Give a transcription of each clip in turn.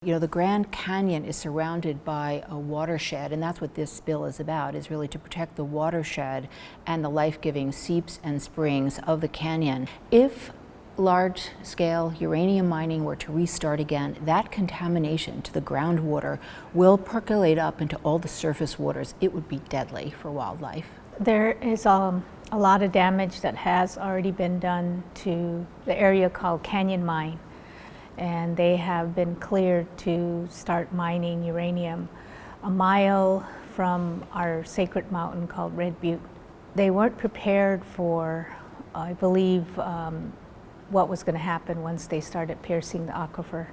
You know, the Grand Canyon is surrounded by a watershed, and that's what this bill is about, is really to protect the watershed and the life-giving seeps and springs of the canyon. If large-scale uranium mining were to restart again, that contamination to the groundwater will percolate up into all the surface waters. It would be deadly for wildlife. There is a lot of damage that has already been done to the area called Canyon Mine, and they have been cleared to start mining uranium a mile from our sacred mountain called Red Butte. They weren't prepared for, I believe, what was going to happen once they started piercing the aquifer.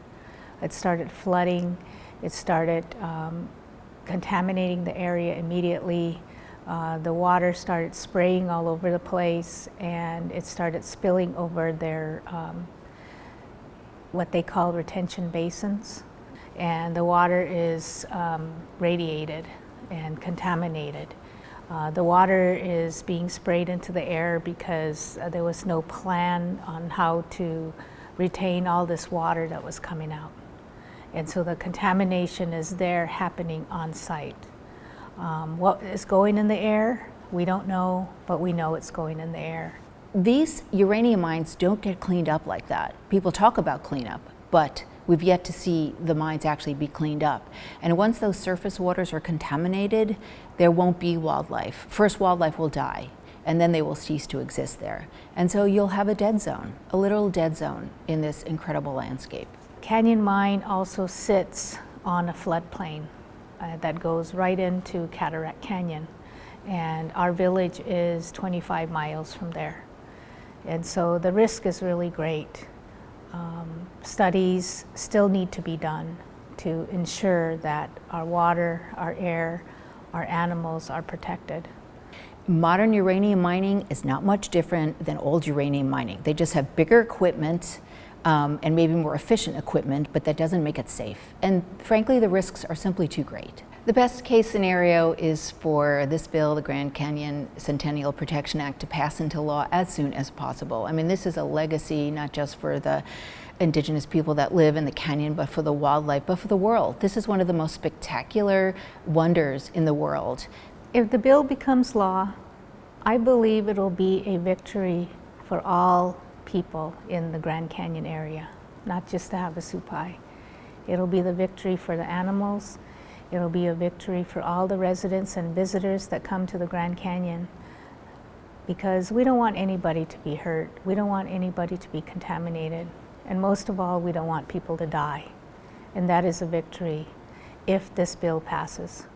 It started flooding, it started contaminating the area immediately. The water started spraying all over the place, and it started spilling over their what they call retention basins. And the water is radiated and contaminated. The water is being sprayed into the air because there was no plan on how to retain all this water that was coming out. And so the contamination is there happening on site. What is going in the air, we don't know, but we know it's going in the air. These uranium mines don't get cleaned up like that. People talk about cleanup, but we've yet to see the mines actually be cleaned up. And once those surface waters are contaminated, there won't be wildlife. First, wildlife will die, and then they will cease to exist there. And so you'll have a dead zone, a literal dead zone in this incredible landscape. Canyon Mine also sits on a floodplain that goes right into Cataract Canyon. And our village is 25 miles from there. And so the risk is really great. Studies still need to be done to ensure that our water, our air, our animals are protected. Modern uranium mining is not much different than old uranium mining. They just have bigger equipment and maybe more efficient equipment, but that doesn't make it safe. And frankly, the risks are simply too great. The best case scenario is for this bill, the Grand Canyon Centennial Protection Act, to pass into law as soon as possible. I mean, this is a legacy not just for the indigenous people that live in the canyon, but for the wildlife, but for the world. This is one of the most spectacular wonders in the world. If the bill becomes law, I believe it'll be a victory for all people in the Grand Canyon area, not just the Havasupai. It'll be the victory for the animals. It'll be a victory for all the residents and visitors that come to the Grand Canyon, because we don't want anybody to be hurt. We don't want anybody to be contaminated. And most of all, we don't want people to die. And that is a victory if this bill passes.